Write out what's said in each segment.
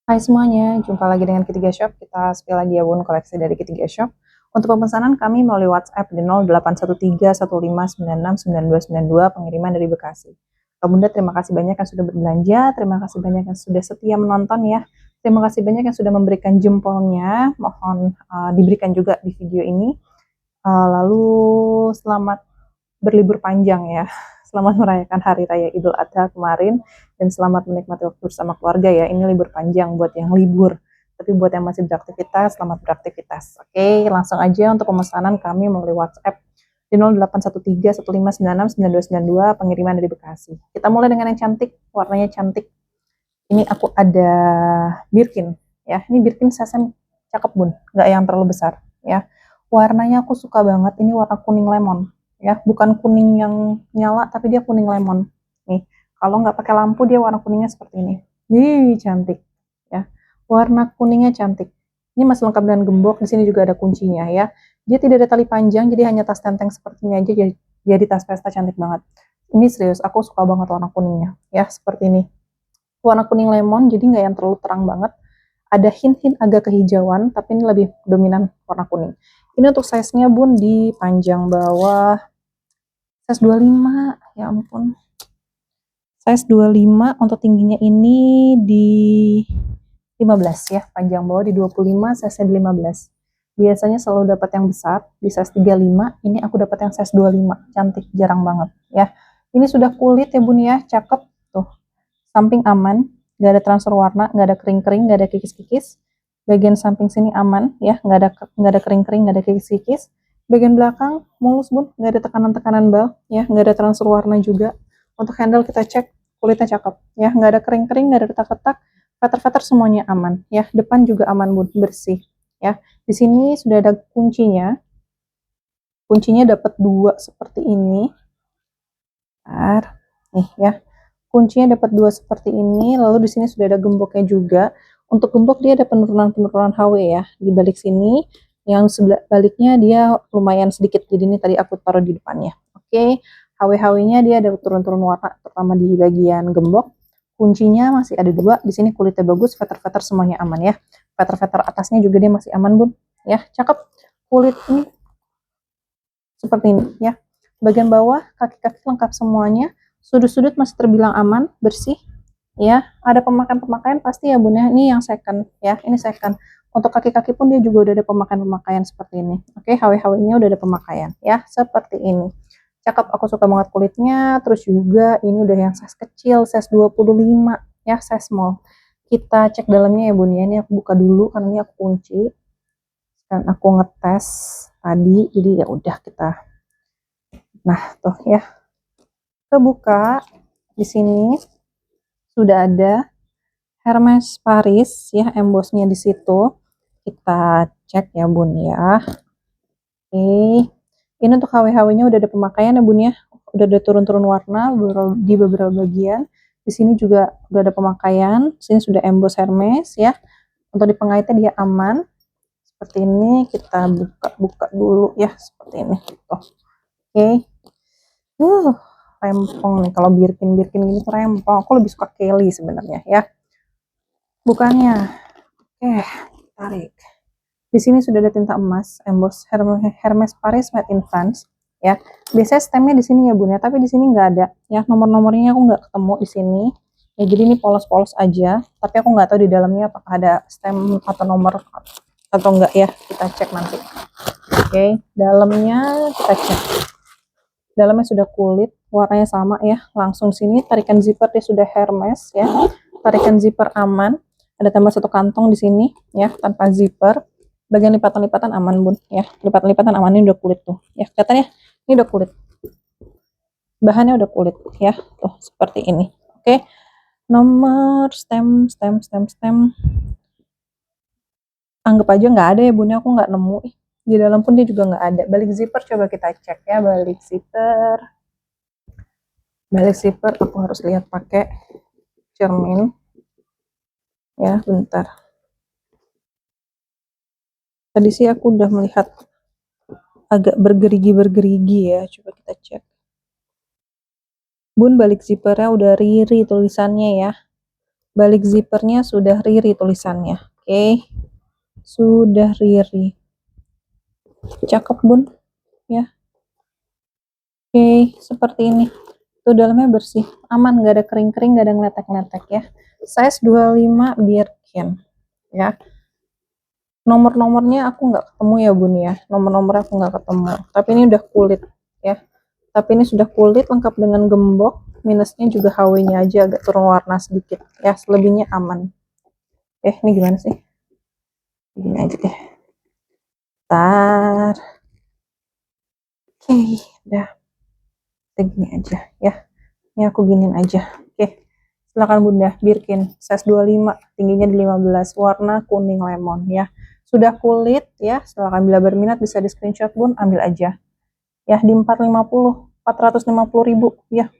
Hai semuanya, jumpa lagi dengan Ketiga Shop. Kita spill lagi ya bun koleksi dari Ketiga Shop. Untuk pemesanan kami melalui WhatsApp di 081315969292 pengiriman dari Bekasi. Kak Bunda terima kasih banyak yang sudah berbelanja, terima kasih banyak yang sudah setia menonton ya. Terima kasih banyak yang sudah memberikan jempolnya, mohon diberikan juga di video ini. Lalu selamat berlibur panjang ya. Selamat merayakan Hari Raya Idul Adha kemarin dan selamat menikmati waktu bersama keluarga ya. Ini libur panjang buat yang libur. Tapi buat yang masih beraktivitas, selamat beraktivitas. Oke, langsung aja untuk pemesanan kami melalui WhatsApp di 081315969292 pengiriman dari Bekasi. Kita mulai dengan yang cantik, warnanya cantik. Ini aku ada Birkin ya. Ini Birkin size cakep bun, nggak yang terlalu besar ya. Warnanya aku suka banget. Ini warna kuning lemon ya, bukan kuning yang nyala tapi dia kuning lemon nih. Kalau nggak pakai lampu dia warna kuningnya seperti ini. Cantik ya, warna kuningnya cantik. Ini masih lengkap dengan gembok. Di sini juga ada kuncinya ya. Dia tidak ada tali panjang, jadi hanya tas tenteng seperti ini aja. Jadi tas pesta cantik banget. Ini serius, aku suka banget warna kuningnya ya, seperti ini. Warna kuning lemon, jadi nggak yang terlalu terang banget. Ada hint-hint agak kehijauan, tapi ini lebih dominan warna kuning. Ini untuk size-nya bun di panjang bawah size 25, ya ampun. Size 25, untuk tingginya ini di 15 ya, panjang bawah di 25, size-nya di 15. Biasanya selalu dapat yang besar, di size 35, ini aku dapat yang size 25, cantik, jarang banget ya. Ini sudah kulit ya bun ya, cakep, tuh. Samping aman, nggak ada transfer warna, nggak ada kering-kering, nggak ada kikis-kikis. Bagian samping sini aman ya, nggak ada kering-kering, nggak ada kikis-kikis. Bagian belakang mulus bun, nggak ada tekanan-tekanan bal ya, nggak ada transfer warna juga. Untuk handle kita cek, kulitnya cakep ya, nggak ada kering-kering, nggak ada retak-retak, feather-feather semuanya aman ya. Depan juga aman bun, bersih ya. Di sini sudah ada kuncinya. Kuncinya dapat 2 seperti ini. Nih ya. Kuncinya dapat 2 seperti ini, lalu di sini sudah ada gemboknya juga. Untuk gembok dia ada penurunan-penurunan HW ya. Di balik sini, yang sebelah baliknya dia lumayan sedikit. Jadi ini tadi aku taruh di depannya. Oke, HW-HW-nya dia ada turun-turun warna, terutama di bagian gembok. Kuncinya masih ada 2. Di sini kulitnya bagus, feather-feather semuanya aman ya. Feather-feather atasnya juga dia masih aman bun. Ya, cakep. Kulit ini seperti ini ya. Bagian bawah, kaki-kaki lengkap semuanya. Sudut-sudut masih terbilang aman, bersih ya. Ada pemakaian-pemakaian pasti ya bun ya. Ini yang second ya, ini second. Untuk kaki-kaki pun dia juga udah ada pemakaian-pemakaian seperti ini. Oke, HW-HW-nya udah ada pemakaian ya, seperti ini. Cakep, aku suka banget kulitnya. Terus juga ini udah yang size kecil, size 25 ya, size small. Kita cek dalamnya ya bun ya. Ini aku buka dulu karena ini aku kunci. Dan aku ngetes tadi, jadi ya udah kita. Nah, tuh ya. Kebuka. Di sini sudah ada Hermes Paris ya, embossnya di situ. Kita cek ya bun ya. Oke, ini untuk HW-HW-nya udah ada pemakaian ya bun ya, udah ada turun-turun warna di beberapa bagian. Di sini juga udah ada pemakaian. Sini sudah emboss Hermes ya. Untuk di pengaitnya dia aman. Seperti ini kita buka dulu ya, seperti ini. Oke. Rempong nih, kalau Birkin gini tuh rempong. Aku lebih suka Kelly sebenarnya ya. Bukannya. Oke, tarik. Di sini sudah ada tinta emas, emboss Hermes Paris Made in France ya. Biasanya stemnya di sini ya bun ya, tapi di sini nggak ada ya. Nomor-nomornya aku nggak ketemu di sini. Ya jadi ini polos-polos aja, tapi aku nggak tahu di dalamnya apakah ada stem atau nomor atau enggak ya. Kita cek nanti. Oke, dalamnya kita cek. Dalamnya sudah kulit, warnanya sama ya. Langsung sini tarikan zipper dia sudah Hermes ya. Tarikan zipper aman. Ada tambah 1 kantong di sini ya, tanpa zipper. Bagian lipatan-lipatan aman bun ya. Lipatan-lipatan aman, ini udah kulit tuh ya. Kelihatan ya? Ini udah kulit. Bahannya udah kulit ya. Tuh seperti ini. Oke. Nomor stem. Anggap aja nggak ada ya bun, aku nggak nemu. Di dalam pun dia juga nggak ada. Balik zipper coba kita cek ya. Balik zipper aku harus lihat pakai cermin ya, bentar. Tadi sih aku udah melihat agak bergerigi ya, coba kita cek bun. Balik zippernya udah Riri tulisannya ya. Balik zippernya sudah Riri tulisannya. Oke. Sudah Riri. Cakep bun. Ya. Oke, seperti ini. Tuh dalamnya bersih. Aman, nggak ada kering-kering, nggak ada ngeletek-ngeletek ya. Size 25 Birkin. Ya. Nomor-nomornya aku nggak ketemu ya bun ya. Nomor-nomor aku nggak ketemu. Tapi ini udah kulit ya. Tapi ini sudah kulit lengkap dengan gembok. Minusnya juga HW-nya aja agak turun warna sedikit. Ya, selebihnya aman. Ini gimana sih? Gini aja deh. Bentar. Oke, udah. Kita gini aja ya. Ini aku giniin aja. Oke. Silakan Bunda, Birkin, size 25, tingginya di 15, warna kuning lemon ya. Sudah kulit ya, silakan bila berminat bisa di screenshot Bun, ambil aja. Ya, di 450, 450.000 ya.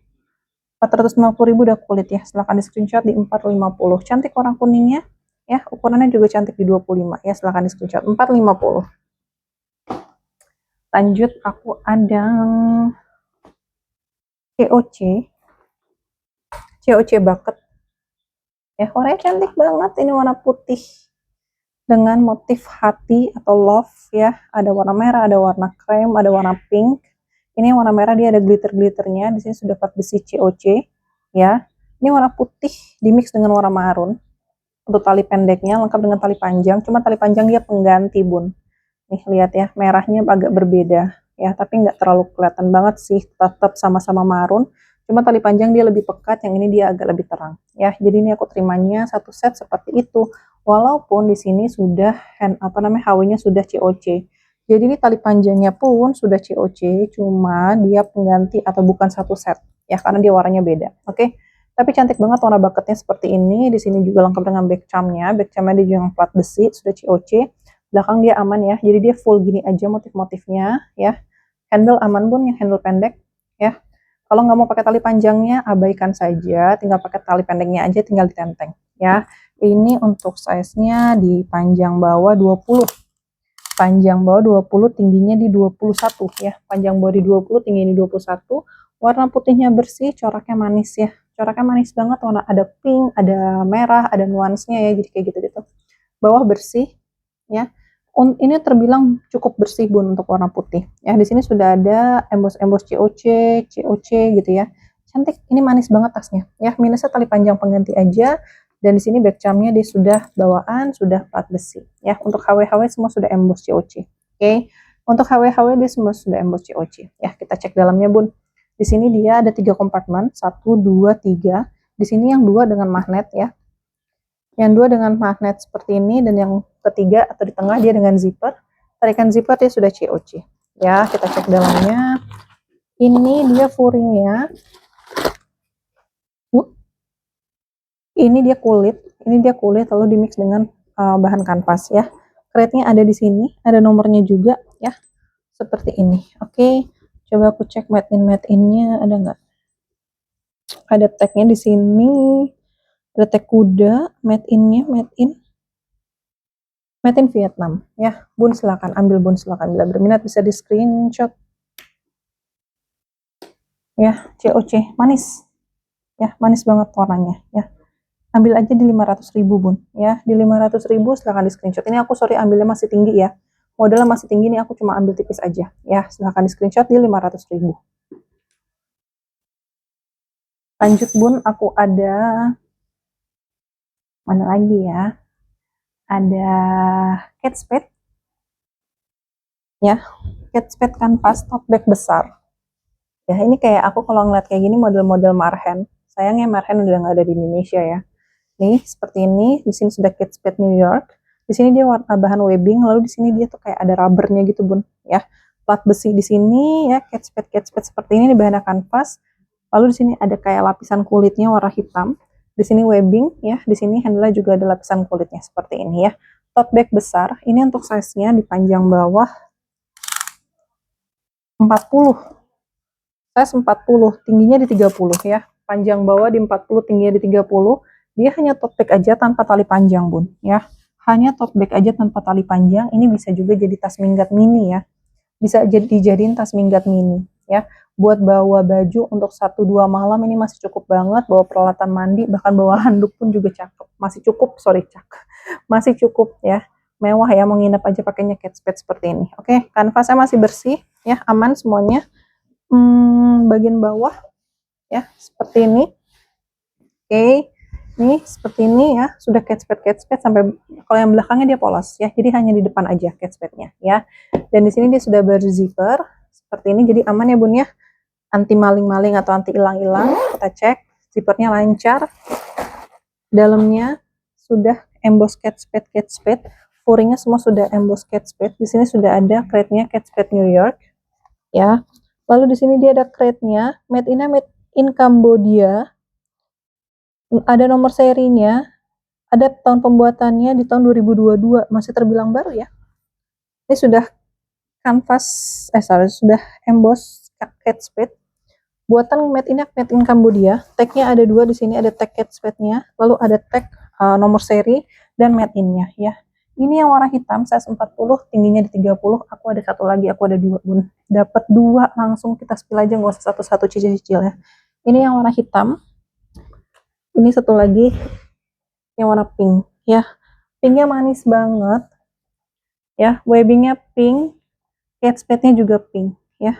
450.000 udah kulit ya. Silakan di screenshot di 450. Cantik warna kuningnya ya, ukurannya juga cantik di 25 ya. Silakan di screenshot 450. Lanjut aku ada COC bucket ya, warnanya cantik banget. Ini warna putih dengan motif hati atau love ya. Ada warna merah, ada warna krem, ada warna pink. Ini warna merah, dia ada glitter-glitternya. Di sini sudah plat besi COC ya. Ini warna putih dimix dengan warna marun. Untuk tali pendeknya lengkap dengan tali panjang, cuma tali panjang dia pengganti bun. Nih lihat ya, merahnya agak berbeda ya, tapi nggak terlalu kelihatan banget sih, tetap sama-sama marun. Cuma tali panjang dia lebih pekat, yang ini dia agak lebih terang ya. Jadi ini aku terimanya satu set seperti itu. Walaupun di sini sudah HW-nya sudah COC. Jadi ini tali panjangnya pun sudah COC, cuma dia pengganti atau bukan satu set ya, karena dia warnanya beda. Oke. Tapi cantik banget warna bucketnya seperti ini. Di sini juga lengkap dengan back charmnya. Back charmnya dia juga plat besi, sudah COC. Belakang dia aman ya. Jadi dia full gini aja motif-motifnya ya. Handle aman bun, yang handle pendek ya. Kalau nggak mau pakai tali panjangnya, abaikan saja. Tinggal pakai tali pendeknya aja, tinggal ditenteng ya. Ini untuk size-nya di panjang bawah 20. Panjang bawah 20, tingginya di 21 ya. Panjang bawah di 20, tingginya di 21. Warna putihnya bersih, coraknya manis ya. Coraknya manis banget, warna ada pink, ada merah, ada nuansnya ya, jadi kayak gitu-gitu. Bawah bersih ya. Ini terbilang cukup bersih bun untuk warna putih. Ya, di sini sudah ada embos-embos COC gitu ya. Cantik, ini manis banget tasnya. Ya, minusnya tali panjang pengganti aja. Dan di sini back charmnya dia sudah bawaan, sudah plat besi. Ya, untuk HW-HW semua sudah embos COC. Oke. Untuk HW-HW dia semua sudah embos COC. Ya, kita cek dalamnya bun. Di sini dia ada 3 kompartemen, 1, 2, 3. Di sini yang 2 dengan magnet ya. Yang 2 dengan magnet seperti ini, dan yang ketiga atau di tengah dia dengan zipper. Tarikan zipper dia sudah COC. Ya, kita cek dalamnya. Ini dia furingnya. Ini dia kulit lalu dimix dengan bahan kanvas ya. Crate-nya ada di sini, ada nomornya juga ya. Seperti ini. Oke. Coba aku cek made in-nya ada nggak? Ada tag-nya di sini. Ada tag kuda, made in Vietnam ya. Bun silakan ambil bun, silakan bila berminat bisa di screenshot ya. COC manis ya, manis banget warnanya ya. Ambil aja di 500.000 bun ya, di 500.000 silakan di screenshot. Ini aku sorry ambilnya masih tinggi ya, modalnya masih tinggi nih, aku cuma ambil tipis aja ya. Silakan di screenshot di 500.000. Lanjut bun, aku ada mana lagi ya, ada Kate Spade ya. Kate Spade kanvas tote bag besar ya. Ini kayak aku kalau ngeliat kayak gini model-model Marhen. Sayangnya Marhen udah nggak ada di Indonesia ya. Nih seperti ini. Di sini sudah Kate Spade New York. Di sini dia warna bahan webbing, lalu di sini dia tuh kayak ada rubbernya gitu bun ya. Plat besi di sini ya. Kate Spade seperti ini bahannya kanvas. Lalu di sini ada kayak lapisan kulitnya warna hitam. Di sini webbing ya. Di sini handle juga ada lapisan kulitnya seperti ini ya. Tote bag besar. Ini untuk size-nya di panjang bawah 40. Size 40, tingginya di 30 ya. Panjang bawah di 40, tingginya di 30. Dia hanya tote bag aja tanpa tali panjang bun ya. Hanya tote bag aja tanpa tali panjang. Ini bisa juga jadi tas minggat mini ya. Bisa dijadiin tas minggat mini ya. Buat bawa baju untuk 1-2 malam ini masih cukup banget, bawa peralatan mandi, bahkan bawa handuk pun juga cakep. Masih cukup, sorry cakep. Masih cukup ya. Mewah ya, mau nginep aja pakainya Kate Spade seperti ini. Oke, kanvasnya masih bersih ya, aman semuanya. Bagian bawah ya seperti ini. Oke, ini seperti ini ya, sudah Kate Spade sampai kalau yang belakangnya dia polos ya, jadi hanya di depan aja Kate Spade-nya ya. Dan di sini dia sudah berzipper seperti ini, jadi aman ya bun ya, anti maling-maling atau anti hilang-hilang. Kita cek zippernya lancar, dalamnya sudah emboss Kate Spade, furingnya semua sudah emboss Kate Spade. Di sini sudah ada crate-nya Kate Spade New York ya. Lalu di sini dia ada crate-nya made in Cambodia. Ada nomor serinya, ada tahun pembuatannya di tahun 2022, masih terbilang baru ya. Ini sudah kanvas, sudah emboss Kate Spade. Buatan made in Cambodia. Tagnya ada 2 di sini, ada tag Kate Spade-nya, lalu ada tag nomor seri dan made in-nya ya. Ini yang warna hitam, size 40, tingginya di 30. Aku ada satu lagi, aku ada 2 bun. Dapat 2 langsung kita spill aja, nggak usah satu-satu cicil-cicil ya. Ini yang warna hitam. Ini satu lagi yang warna pink ya. Pinknya manis banget ya, webbingnya pink, Kate Spade-nya juga pink ya.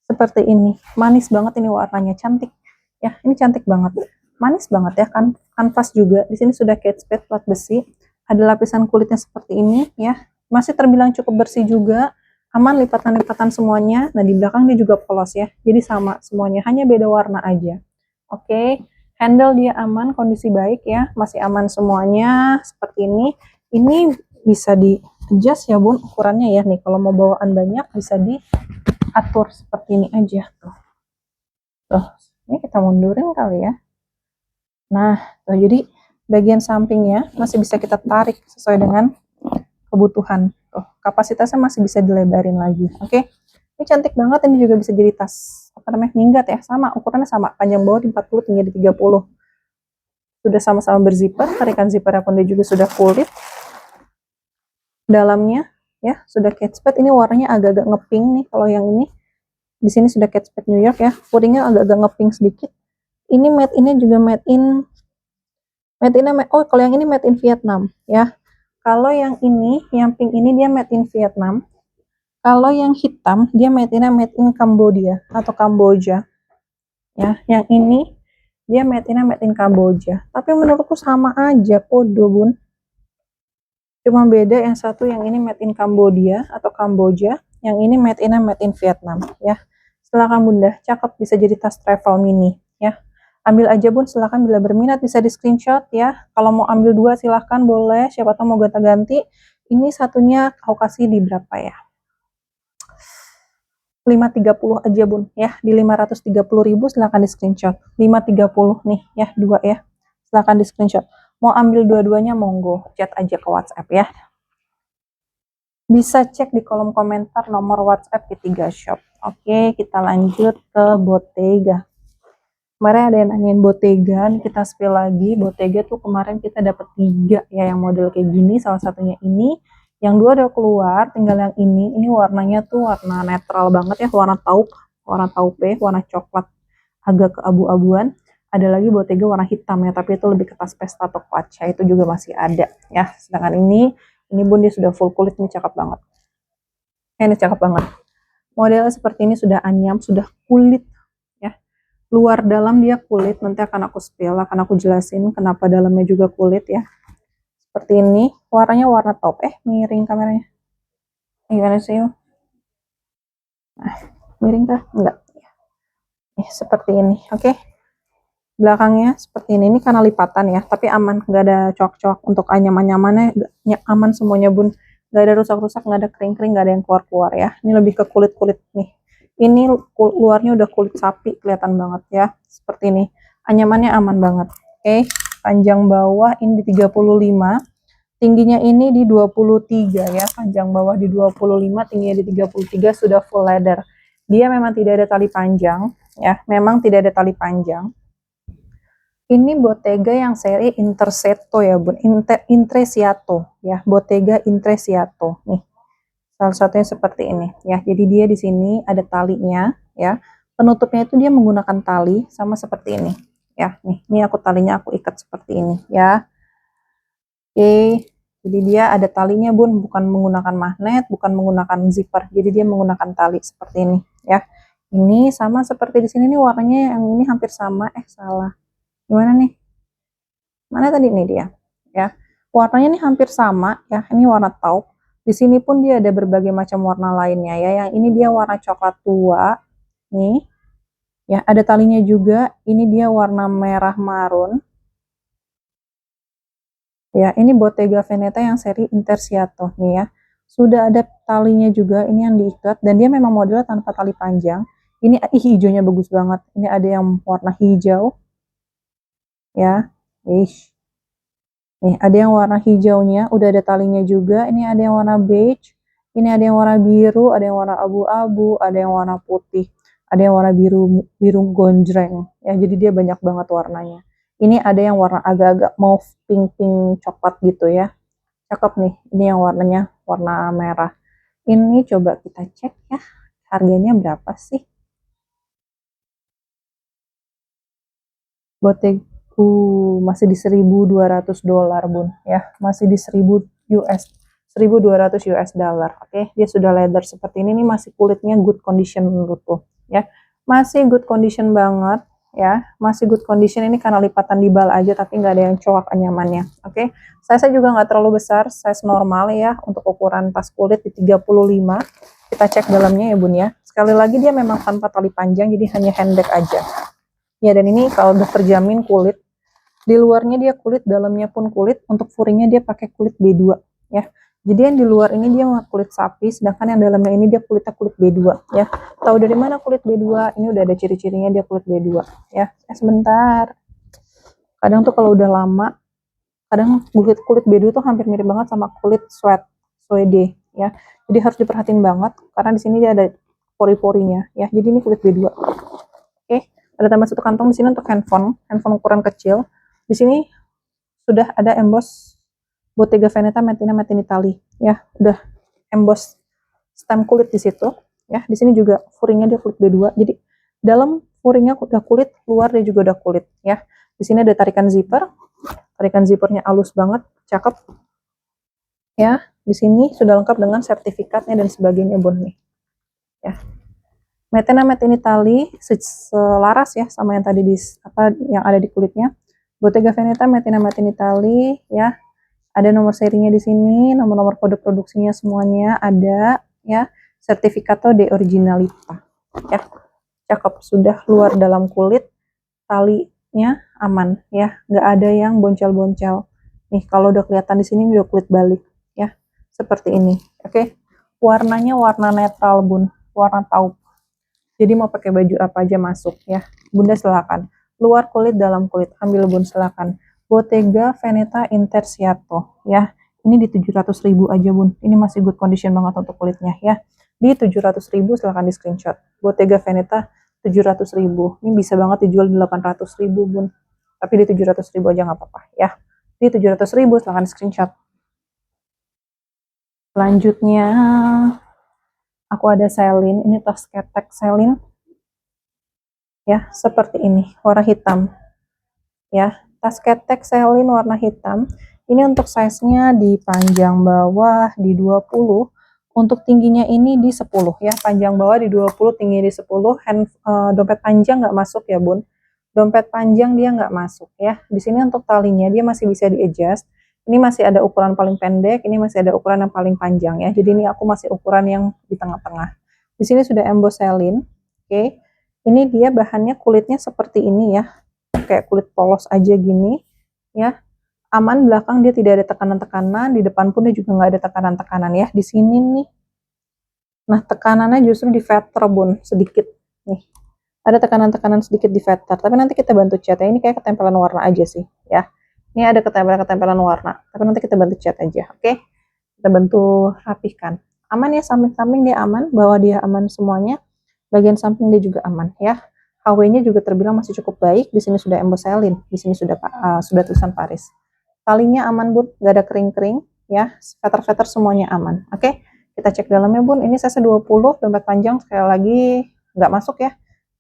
Seperti ini, manis banget ini warnanya, cantik ya. Ini cantik banget, manis banget ya kan. Kanvas juga di sini sudah Kate Spade plat besi, ada lapisan kulitnya seperti ini ya. Masih terbilang cukup bersih juga, aman lipatan-lipatan semuanya. Nah di belakang dia juga polos ya, jadi sama semuanya, hanya beda warna aja. Oke. Handle dia aman, kondisi baik ya, masih aman semuanya seperti ini. Ini bisa di adjust ya bun, ukurannya ya nih. Kalau mau bawaan banyak bisa diatur seperti ini aja tuh. Tuh, ini kita mundurin kali ya. Nah, tuh, jadi bagian sampingnya masih bisa kita tarik sesuai dengan kebutuhan. Tuh, kapasitasnya masih bisa dilebarin lagi. Oke. Ini cantik banget, ini juga bisa jadi tas apa namanya, minggat ya, sama ukurannya sama, panjang bawah di 40, tinggi di 30. Sudah sama-sama berzipper, tarikan zippernya pun dia juga sudah kulit. Dalamnya ya sudah Kate Spade, ini warnanya agak-agak ngepink nih. Kalau yang ini di sini sudah Kate Spade New York ya, puringnya agak-agak ngepink sedikit. Ini made in-nya juga oh kalau yang ini made in Vietnam ya. Kalau yang ini, yang pink ini dia made in Vietnam. Kalau yang hitam dia made in Cambodia atau Kamboja ya. Yang ini dia made in Kamboja, tapi menurutku sama aja, podo bun. Cuma beda yang satu, yang ini made in Cambodia atau Kamboja, yang ini made in Vietnam ya. Silakan bunda, cakep, bisa jadi tas travel mini ya. Ambil aja bun, silakan, bila berminat bisa di screenshot ya. Kalau mau ambil 2 silahkan, boleh, siapa tahu mau ganti-ganti. Ini satunya aku kasih di berapa ya, 530 aja bun ya, di 530.000. Silahkan di screenshot 530 nih ya, 2 ya, silahkan di screenshot. Mau ambil dua-duanya monggo, chat aja ke WhatsApp ya. Bisa cek di kolom komentar nomor WhatsApp Ketiga Shop. Oke, kita lanjut ke Bottega. Kemarin ada yang nanyain Bottega, nih kita spill lagi. Bottega tuh kemarin kita dapat 3 ya yang model kayak gini, salah satunya ini. Yang 2 udah keluar, tinggal yang ini. Ini warnanya tuh warna netral banget ya, warna taupe, warna coklat agak keabu-abuan. Ada lagi Bottega warna hitam ya, tapi itu lebih ke tas pesta atau kaca, itu juga masih ada ya. Sedangkan ini bun dia sudah full kulit, ini cakep banget. Ini cakep banget. Modelnya seperti ini, sudah anyam, sudah kulit ya. Luar dalam dia kulit, nanti akan aku spill, akan aku jelasin kenapa dalamnya juga kulit ya. Seperti ini, warnanya warna taupe. Miring kameranya. Gimana sih? Nah, miring kah? Enggak. Seperti ini, oke. Belakangnya seperti ini karena lipatan ya, tapi aman, nggak ada cok-cok. Untuk anyaman-nyamannya aman semuanya bun, nggak ada rusak-rusak, nggak ada kering-kering, nggak ada yang keluar-keluar ya. Ini lebih ke kulit-kulit nih. Ini luarnya udah kulit sapi, kelihatan banget ya. Seperti ini, anyamannya aman banget. Oke, panjang bawah ini di 35, tingginya ini di 23 ya. Panjang bawah di 25, tingginya di 33, sudah full leather. Dia memang tidak ada tali panjang ya, memang tidak ada tali panjang. Ini Bottega yang seri Intersetto ya bun, Intresiato ya, Bottega Intresiato nih. Salah satunya seperti ini ya. Jadi dia di sini ada talinya ya. Penutupnya itu dia menggunakan tali sama seperti ini ya. Nih, ini aku talinya aku ikat seperti ini ya. Oke. Jadi dia ada talinya Bun, bukan menggunakan magnet, bukan menggunakan zipper. Jadi dia menggunakan tali seperti ini ya. Ini sama seperti di sini nih warnanya yang ini hampir sama. Salah. Gimana nih? Mana tadi nih dia? Ya. Warnanya ini hampir sama ya. Ini warna taupe. Di sini pun dia ada berbagai macam warna lainnya ya. Yang ini dia warna coklat tua. Nih. Ya, ada talinya juga. Ini dia warna merah marun. Ya, ini Bottega Veneta yang seri Interciato nih ya. Sudah ada talinya juga, ini yang diikat dan dia memang modelnya tanpa tali panjang. Ini hijaunya bagus banget. Ini ada yang warna hijau. Ya. Nih, ada yang warna hijaunya, udah ada talinya juga. Ini ada yang warna beige, ini ada yang warna biru, ada yang warna abu-abu, ada yang warna putih, ada yang warna biru biru gonjreng. Ya, jadi dia banyak banget warnanya. Ini ada yang warna agak-agak mauve pink-pink coklat gitu ya. Cakep nih. Ini yang warnanya warna merah. Ini coba kita cek ya. Harganya berapa sih? Bottega masih di $1.200 Bun ya, masih di 1.200 US dollar. Oke, dia sudah leather seperti ini nih, masih kulitnya good condition menurutku ya, masih good condition banget ya, masih good condition. Ini karena lipatan di bal aja tapi nggak ada yang coak nyamannya. Oke, size juga nggak terlalu besar, size normal ya untuk ukuran tas kulit di 35. Kita cek dalamnya ya Bun ya. Sekali lagi dia memang tanpa tali panjang, jadi hanya handbag aja ya. Dan ini kalau udah terjamin kulit, di luarnya dia kulit, dalamnya pun kulit. Untuk furingnya dia pakai kulit B2 ya. Jadi yang di luar ini dia kulit sapi, sedangkan yang dalamnya ini dia kulitnya kulit B2 ya. Tahu dari mana kulit B2? Ini udah ada ciri-cirinya dia kulit B2 ya. Sebentar. Kadang tuh kalau udah lama, kadang kulit B2 tuh hampir mirip banget sama kulit suede ya. Jadi harus diperhatiin banget karena di sini dia ada pori-porinya ya. Jadi ini kulit B2. Oke, ada tambah satu kantong di sini untuk handphone ukuran kecil. Di sini sudah ada emboss Bottega Veneta Made in Italy ya, udah emboss stem kulit di situ ya. Di sini juga furingnya dia kulit B2. Jadi dalam furingnya udah kulit, luar dia juga udah kulit ya. Di sini ada tarikan zipper. Tarikan zippernya halus banget, cakep. Ya, di sini sudah lengkap dengan sertifikatnya dan sebagainya Bun nih. Ya. Made in Italy selaras ya sama yang tadi yang ada di kulitnya. Bottega Veneta Made in Italy ya. Ada nomor serinya di sini, nomor-nomor kode produksinya semuanya ada ya. Sertifikato de originalita. Ya. Cakep, sudah luar dalam kulit, talinya aman ya, nggak ada yang boncel-boncel. Nih kalau udah kelihatan di sini udah kulit balik ya. Seperti ini. Oke. Warnanya warna netral Bun, warna taupe. Jadi mau pakai baju apa aja masuk ya. Bunda silakan. Luar kulit, dalam kulit, ambil Bun silakan. Bottega Veneta Interciato ya. Ini di 700.000 aja Bun. Ini masih good condition banget untuk kulitnya ya. Di 700.000 silakan di screenshot. Bottega Veneta 700.000. Ini bisa banget dijual di 800.000 Bun. Tapi di 700.000 aja nggak apa-apa ya. Di 700.000 silakan di screenshot. Selanjutnya aku ada Celine. Ini tas ketek Celine ya, seperti ini, warna hitam ya. Tas ketek Celine warna hitam. Ini untuk size-nya di panjang bawah di 20, untuk tingginya ini di 10 ya. Panjang bawah di 20, tinggi di 10. Dompet panjang nggak masuk ya Bun. Dompet panjang dia nggak masuk ya. Di sini untuk talinya dia masih bisa di adjust. Ini masih ada ukuran paling pendek, ini masih ada ukuran yang paling panjang ya. Jadi ini aku masih ukuran yang di tengah-tengah. Di sini sudah emboss Celine. Oke. Ini dia bahannya kulitnya seperti ini ya. Kayak kulit polos aja gini ya. Aman, belakang dia tidak ada tekanan-tekanan, di depan pun dia juga nggak ada tekanan-tekanan ya. Di sini nih. Nah, tekanannya justru di veter Bun, sedikit nih. Ada tekanan-tekanan sedikit di veter, tapi nanti kita bantu cat ya. Ini kayak ketempelan warna aja sih ya. Ini ada ketempelan warna, tapi nanti kita bantu cat aja, oke? Kita bantu rapihkan. Aman ya, samping-samping dia aman, bawah dia aman semuanya. Bagian samping dia juga aman ya. HW-nya juga terbilang masih cukup baik. Di sini sudah emboss Celine, di sini sudah tulisan Paris. Talinya aman Bun, nggak ada kering-kering ya. Veter-veter semuanya aman. Oke, Kita cek dalamnya bun, ini size 20, dompet panjang sekali lagi nggak masuk ya.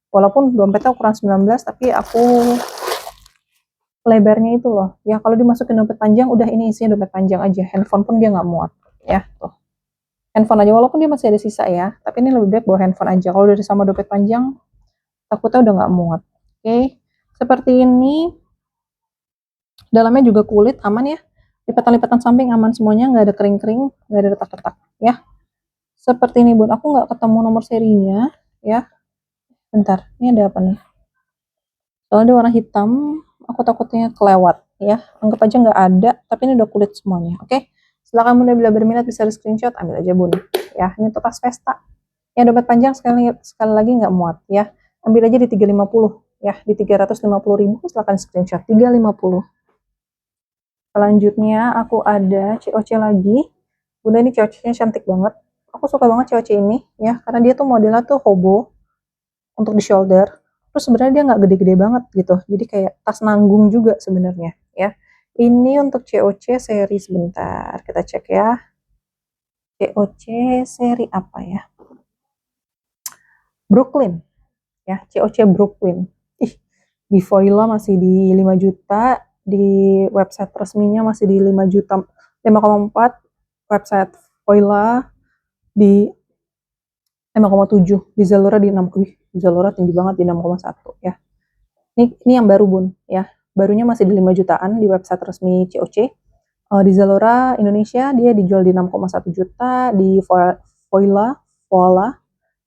Walaupun dompetnya ukuran 19, tapi aku lebarnya itu loh. Ya kalau dimasukin dompet panjang, udah ini isinya dompet panjang aja. Handphone pun dia nggak muat. Ya tuh. Handphone aja, walaupun dia masih ada sisa ya. Tapi ini lebih baik bawa handphone aja. Kalau udah sama dompet panjang, takutnya udah nggak muat. Oke. Seperti ini. Dalamnya juga kulit, aman ya. Lipatan-lipatan samping aman semuanya, nggak ada kering-kering, nggak ada retak-retak ya. Seperti ini bun, aku nggak ketemu nomor serinya ya. Bentar, ini ada apa nih? Soalnya dia warna hitam, aku takutnya kelewat ya. Anggap aja nggak ada, tapi ini udah kulit semuanya. Oke, silakan bunda bila berminat bisa di screenshot, ambil aja bun. Ya, ini tuh tas pesta. Ya dompet panjang sekali lagi nggak muat ya. Ambil aja di 350 ya, di 350.000 silakan screenshot 350. Selanjutnya aku ada COC lagi. Bunda ini COC-nya cantik banget. Aku suka banget COC ini ya, karena dia tuh modelnya tuh hobo untuk di shoulder. Terus sebenarnya dia nggak gede-gede banget gitu. Jadi kayak tas nanggung juga sebenarnya ya. Ini untuk COC seri sebentar. Kita cek ya. COC seri apa ya? Brooklyn. Ya, COC Brooklyn. Ih, di Voila masih di 5 juta, di website resminya masih di 5 juta 5,4, website Voila di 5,7, di Zalora di 6. Di Zalora tinggi banget di 6,1 ya. Ini yang baru bun ya. Barunya masih di 5 jutaan di website resmi COC. Di Zalora Indonesia dia dijual di 6,1 juta, di Voila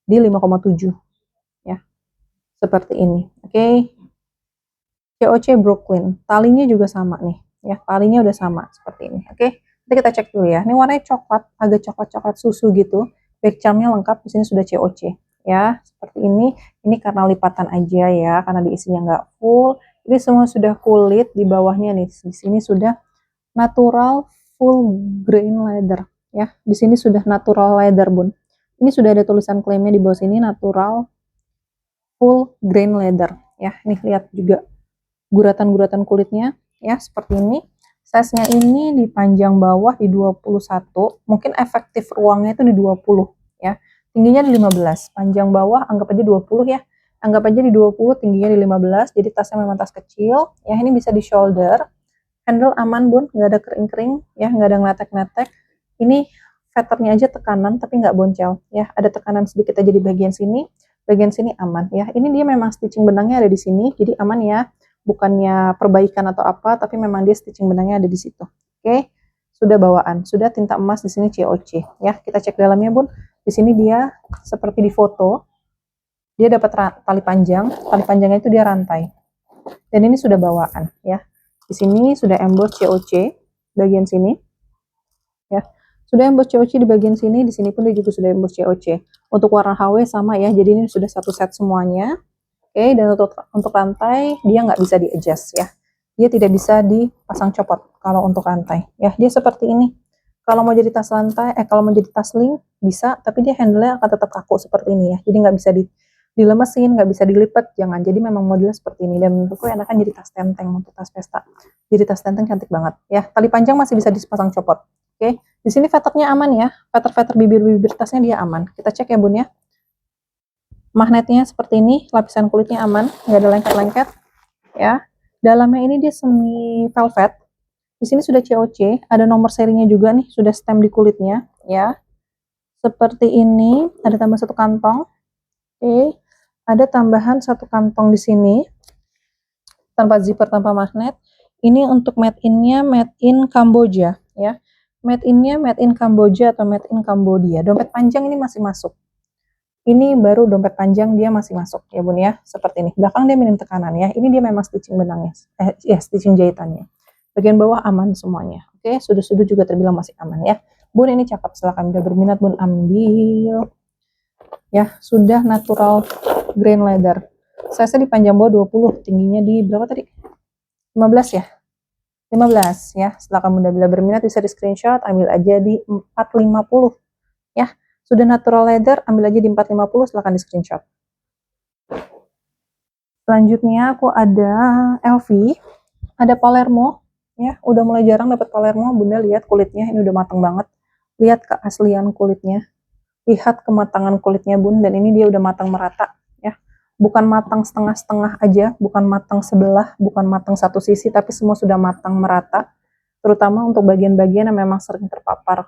di 5,7 ya. Seperti ini. Oke. COC Brooklyn. Talinya juga sama nih ya. Talinya udah sama seperti ini. Oke. Nanti kita cek dulu ya. Ini warnanya coklat, agak coklat-coklat susu gitu. Back charmnya lengkap, di sini sudah COC ya. Seperti ini. Ini karena lipatan aja ya, karena diisinya nggak full. Ini semua sudah kulit, di bawahnya nih. Di sini sudah natural full grain leather ya. Di sini sudah natural leather bun. Ini sudah ada tulisan klaimnya di bawah sini, natural full grain leather ya. Ini lihat juga guratan-guratan kulitnya ya, seperti ini. Size-nya ini di panjang bawah di 21, mungkin efektif ruangnya itu di 20 ya. Tingginya di 15, panjang bawah anggap aja 20 ya. Anggap aja di 20, tingginya di 15, jadi tasnya memang tas kecil ya. Ini bisa di shoulder. Handle aman bun, nggak ada kering-kering ya, nggak ada ngeletek-ngeletek. Ini vetternya aja tekanan tapi nggak boncel ya. Ada tekanan sedikit aja di bagian sini aman ya. Ini dia memang stitching benangnya ada di sini, jadi aman ya. Bukannya perbaikan atau apa, tapi memang dia stitching benangnya ada di situ. Oke, sudah bawaan, sudah tinta emas di sini COC ya. Kita cek dalamnya bun. Di sini dia seperti di foto, dia dapat tali panjangnya itu dia rantai. Dan ini sudah bawaan ya. Di sini sudah emboss COC bagian sini ya. Sudah emboss COC di bagian sini, di sini pun dia juga sudah emboss COC. Untuk warna HW sama ya, jadi ini sudah satu set semuanya. Oke, dan untuk rantai dia nggak bisa di adjust ya. Dia tidak bisa dipasang copot kalau untuk rantai. Ya, dia seperti ini. Kalau mau jadi tas rantai, kalau mau jadi tas link bisa, tapi dia handle-nya akan tetap kaku seperti ini ya. Jadi nggak bisa dilemesin, nggak bisa dilipat, jangan. Jadi memang modelnya seperti ini. Dan menurutku enakan jadi tas tenteng untuk tas pesta. Jadi tas tenteng cantik banget ya. Tali panjang masih bisa dipasang copot. Oke, di sini vetternya aman ya. Vetter bibir-bibir tasnya dia aman. Kita cek ya bun ya. Magnetnya seperti ini, lapisan kulitnya aman, nggak ada lengket-lengket ya. Dalamnya ini dia semi velvet. Di sini sudah COC, ada nomor serinya juga nih, sudah stem di kulitnya ya. Seperti ini, ada tambah satu kantong. Oke, ada tambahan satu kantong di sini tanpa zipper, tanpa magnet. Ini untuk made in-nya made in Kamboja ya. Made in-nya made in Kamboja atau made in Cambodia. Dompet panjang ini masih masuk. Ini baru dompet panjang dia masih masuk ya bun ya, seperti ini. Belakang dia minim tekanan ya. Ini dia memang stitching benangnya, stitching jahitannya. Bagian bawah aman semuanya. Oke, sudut-sudut juga terbilang masih aman ya. Bun ini cakep, silahkan bila berminat bun ambil. Ya, sudah natural grain leather. Size di panjang bawah 20, tingginya di berapa tadi? 15 ya? 15 ya. Silahkan bunda bila berminat bisa di screenshot, ambil aja di 450 ya. Sudah natural leather, ambil aja di 450, silahkan di screenshot. Selanjutnya aku ada LV, ada Palermo, ya, udah mulai jarang dapat Palermo, bunda lihat kulitnya, ini udah matang banget. Lihat keaslian kulitnya, lihat kematangan kulitnya bun, dan ini dia udah matang merata ya, bukan matang setengah-setengah aja, bukan matang sebelah, bukan matang satu sisi, tapi semua sudah matang merata, terutama untuk bagian-bagian yang memang sering terpapar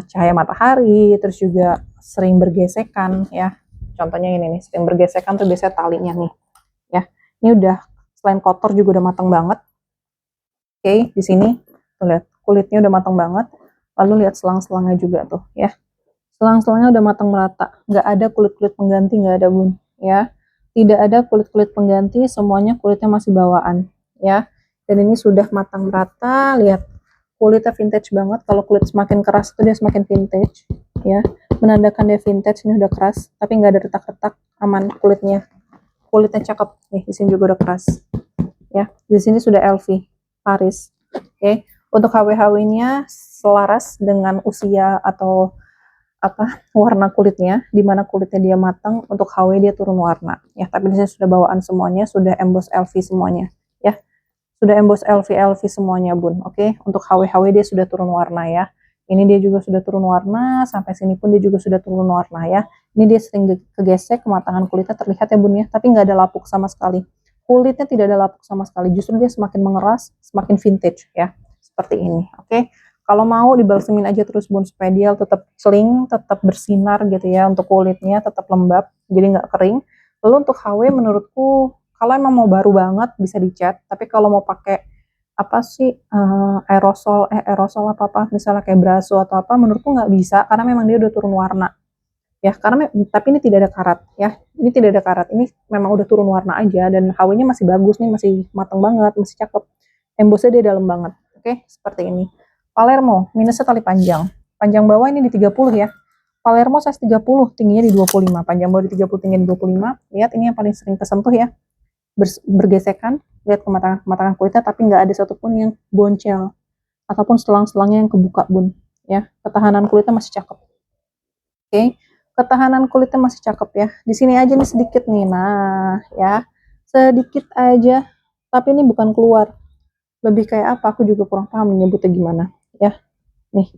cahaya matahari, terus juga sering bergesekan ya. Contohnya ini nih, sering bergesekan tuh biasanya talinya nih ya. Ini udah, selain kotor juga udah matang banget. Oke, di sini tuh lihat kulitnya udah matang banget. Lalu lihat selang-selangnya juga tuh ya. Selang-selangnya udah matang merata, nggak ada kulit-kulit pengganti, nggak ada bun ya. Tidak ada kulit-kulit pengganti, semuanya kulitnya masih bawaan ya. Dan ini sudah matang merata, lihat kulitnya vintage banget. Kalau kulit semakin keras itu dia semakin vintage ya, menandakan dia vintage. Ini udah keras tapi nggak ada retak-retak, aman kulitnya. Kulitnya cakep nih, di sini juga udah keras ya. Di sini sudah LV Paris. Oke, untuk HW-HW-nya selaras dengan usia atau warna kulitnya, dimana kulitnya dia matang. Untuk HW dia turun warna ya, tapi di sini sudah bawaan semuanya, sudah emboss LV semuanya ya, sudah emboss LV semuanya bun. Oke, untuk HW dia sudah turun warna ya. Ini dia juga sudah turun warna, sampai sini pun dia juga sudah turun warna ya. Ini dia sering kegesek, kematangan kulitnya terlihat ya bun ya, tapi nggak ada lapuk sama sekali. Kulitnya tidak ada lapuk sama sekali, justru dia semakin mengeras, semakin vintage ya, seperti ini. Oke, kalau mau dibalsemin aja terus bun, supaya dia tetap celing, tetap bersinar gitu ya, untuk kulitnya tetap lembab, jadi nggak kering. Lalu untuk HW menurutku, kalau emang mau baru banget bisa dicat, tapi kalau mau pakai apa sih aerosol apa misalnya kayak braso atau apa, menurutku nggak bisa, karena memang dia udah turun warna ya. Karena tapi ini tidak ada karat ya, ini tidak ada karat, ini memang udah turun warna aja, dan HW-nya masih bagus nih, masih matang banget, masih cakep, embossnya dia dalam banget. Oke, seperti ini. Palermo minusnya tali panjang, panjang bawah ini di 30 ya. Palermo size 30, tingginya di 25, panjang bawah di 30, tingginya di 25. Lihat ini yang paling sering tersentuh ya, bergesekan. Lihat kematangan kulitnya, tapi nggak ada satupun yang boncel ataupun selang-selangnya yang kebuka bun ya. Ketahanan kulitnya masih cakep. Oke, ketahanan kulitnya masih cakep ya. Di sini aja nih sedikit nih, nah ya, sedikit aja, tapi ini bukan keluar, lebih kayak apa aku juga kurang paham menyebutnya gimana ya. Nih,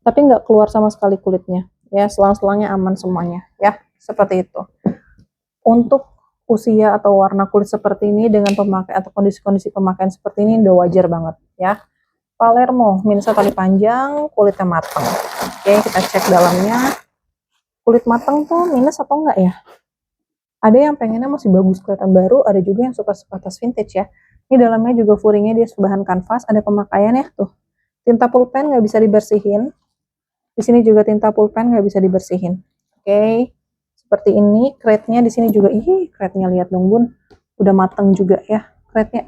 tapi nggak keluar sama sekali kulitnya ya, selang-selangnya aman semuanya ya, seperti itu. Untuk usia atau warna kulit seperti ini dengan pemakai atau kondisi-kondisi pemakaian seperti ini udah wajar banget ya. Palermo minusnya tali panjang, kulitnya matang. Oke, kita cek dalamnya. Kulit matang tuh minus atau enggak ya? Ada yang pengennya masih bagus, kelihatan baru, ada juga yang suka sebatas vintage ya. Ini dalamnya juga furingnya dia bahan kanvas, ada pemakaiannya tuh. Tinta pulpen nggak bisa dibersihin. Di sini juga tinta pulpen nggak bisa dibersihin. Oke, seperti ini. Crate-nya di sini juga, crate-nya lihat dong bun, udah matang juga ya. Crate-nya,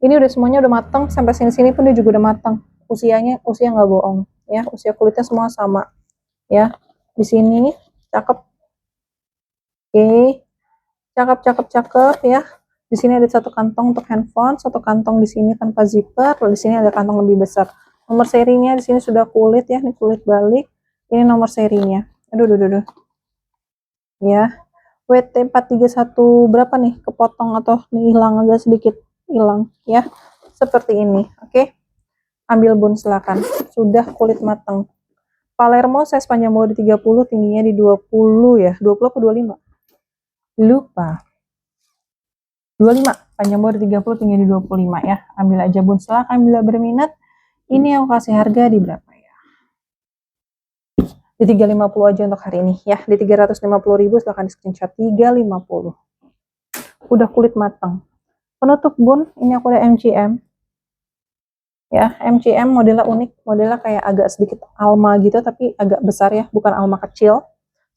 ini udah semuanya udah matang, sampai sini-sini pun dia juga udah matang. Usia nggak bohong ya, usia kulitnya semua sama ya. Di sini cakep. Oke, cakep ya. Di sini ada satu kantong untuk handphone, satu kantong di sini tanpa zipper, di sini ada kantong lebih besar. Nomor serinya di sini sudah kulit ya, ini kulit balik. Ini nomor serinya. Aduh. Ya. WT431 berapa nih? Kepotong atau nih hilang, agak sedikit hilang ya. Seperti ini. Oke. Ambil bun silakan. Sudah kulit matang. Palermo size panjang bawah di 30, tingginya di 20 ya. 20 atau 25? Lupa. 25, panjang bawah di 30, tinggi di 25 ya. Ambil aja bun, silakan bila berminat. Ini aku kasih harga di berapa ya? Di 350 aja untuk hari ini ya. Di 350.000 silahkan di screenshot 350. Udah kulit matang. Penutup bun, ini aku ada MCM. Ya, MCM modelnya unik, modelnya kayak agak sedikit alma gitu, tapi agak besar ya, bukan alma kecil.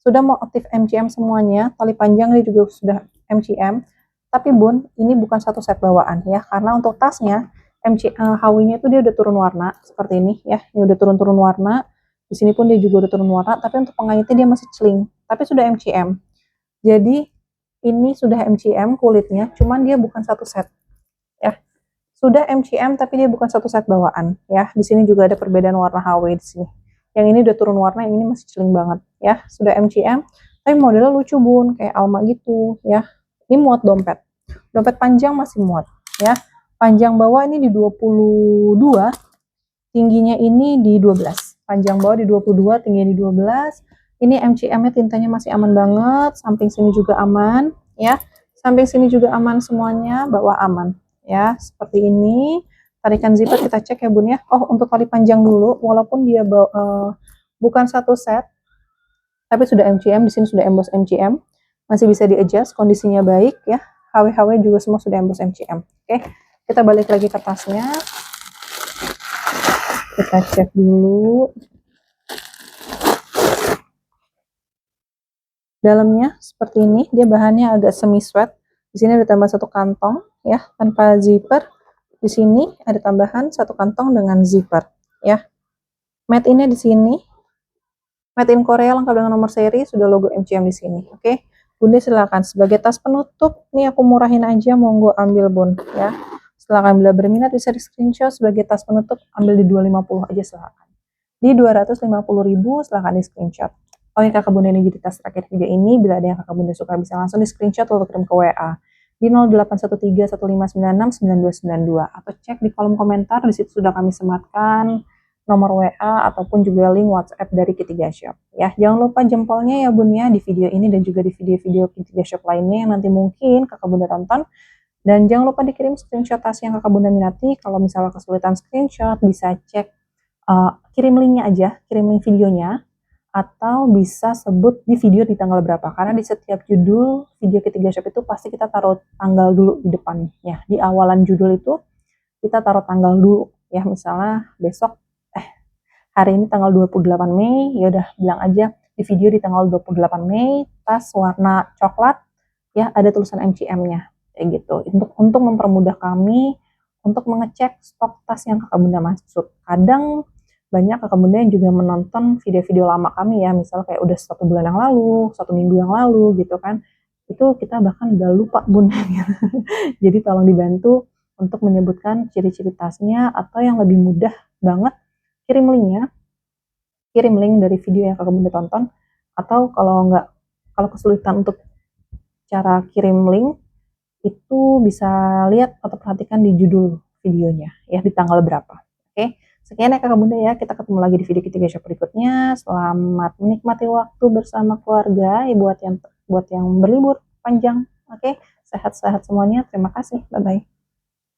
Sudah motif MCM semuanya, tali panjang ini juga sudah MCM. Tapi bun, ini bukan satu set bawaan ya, karena untuk tasnya HW-nya itu dia udah turun warna seperti ini ya. Ini udah turun warna. Di sini pun dia juga udah turun warna, tapi untuk penganyitnya dia masih celing, tapi sudah MCM. Jadi ini sudah MCM kulitnya, cuman dia bukan satu set ya. Sudah MCM tapi dia bukan satu set bawaan ya. Di sini juga ada perbedaan warna HW di sini. Yang ini udah turun warna, yang ini masih celing banget ya. Sudah MCM, tapi modelnya lucu bun, kayak alma gitu ya. Ini muat dompet. Dompet panjang masih muat ya. Panjang bawah ini di 22, tingginya ini di 12. panjang bawah di 22, tinggi di 12. Ini MCM-nya tintanya masih aman banget, samping sini juga aman ya. Samping sini juga aman semuanya, bawah aman ya. Seperti ini. Tarikan zipper kita cek ya Bun ya. Oh, untuk tali panjang dulu, walaupun dia bukan satu set, tapi sudah MCM, di sini sudah emboss MCM, masih bisa di adjust, kondisinya baik ya. HW-HW juga semua sudah emboss MCM. Oke, kita balik lagi ke tasnya. Kita cek dulu. Dalamnya seperti ini, dia bahannya agak semi sweat. Di sini ada tambah satu kantong ya, tanpa zipper. Di sini ada tambahan satu kantong dengan zipper ya. Made in-nya di sini. Made in Korea lengkap dengan nomor seri, sudah logo MCM di sini. Oke. Bunda silakan sebagai tas penutup, nih aku murahin aja, monggo ambil Bun ya. Silakan bila berminat bisa di screenshot sebagai tas penutup, ambil di 250 aja silakan. Di 250.000 silakan di screenshot. Oke kakak bunda, ini jadi tas terakhir video ini. Bila ada yang kakak bunda suka bisa langsung di screenshot lalu kirim ke WA di 081315969292 atau cek di kolom komentar, di situ sudah kami sematkan nomor WA ataupun juga link WhatsApp dari Ketiga Shop ya. Jangan lupa jempolnya ya Bun ya di video ini dan juga di video-video Ketiga Shop lainnya yang nanti mungkin kakak bunda tonton. Dan jangan lupa dikirim screenshot tas yang kakak bunda minati. Kalau misalnya kesulitan screenshot bisa cek kirim linknya aja, kirim link videonya, atau bisa sebut di video di tanggal berapa, karena di setiap judul video Ketiga Shop itu pasti kita taruh tanggal dulu di depannya. Di awalan judul itu kita taruh tanggal dulu ya, misalnya besok hari ini tanggal 28 Mei, ya udah bilang aja di video di tanggal 28 Mei tas warna coklat ya, ada tulisan MCM-nya kayak gitu, untuk mempermudah kami untuk mengecek stok tas yang kakak bunda maksud. Kadang banyak kakak bunda yang juga menonton video-video lama kami ya, misalnya kayak udah 1 bulan yang lalu, 1 minggu yang lalu gitu kan, itu kita bahkan udah lupa bunda. Jadi tolong dibantu untuk menyebutkan ciri-ciri tasnya, atau yang lebih mudah banget kirim linknya, kirim link dari video yang kakak bunda tonton, atau kalau kesulitan untuk cara kirim link itu bisa lihat atau perhatikan di judul videonya ya, di tanggal berapa. Oke. Sekian ya kakak bunda ya, kita ketemu lagi di video Ketiga Shop berikutnya. Selamat menikmati waktu bersama keluarga ya, buat yang berlibur panjang. Oke, sehat-sehat semuanya. Terima kasih, bye bye.